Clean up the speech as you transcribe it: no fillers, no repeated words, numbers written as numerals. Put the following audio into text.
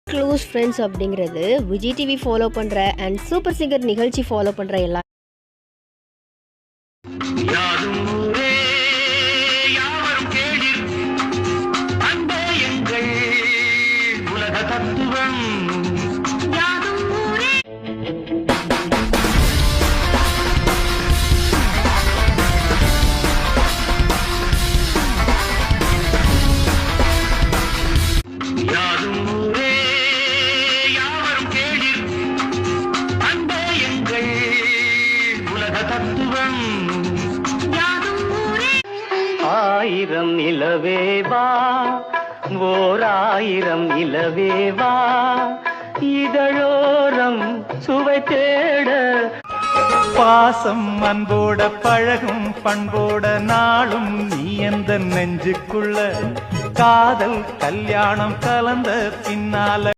close friends அப்படிங்கிறது Vijay TV follow பண்ற and super singer நிகழ்ச்சி ஃபாலோ பண்ற எல்லா யாதும் ஊரே யாவரும் கேளீர் அன்பே எங்கள் உலக தத்துவம் யாதும் ஊரே யாதும் ஊரே யாவரும் கேளீர் அன்பே எங்கள் உலக தத்துவம் ஆயிரம் நிலவேவா ஓர் ஆயிரம் நிலவேவா இதழோரம் சுவை தேட பாசம் அன்போட பழகும் பண்போட நாளும் நீ எந்த நெஞ்சுக்குள்ள காதல் கல்யாணம் கலந்த பின்னால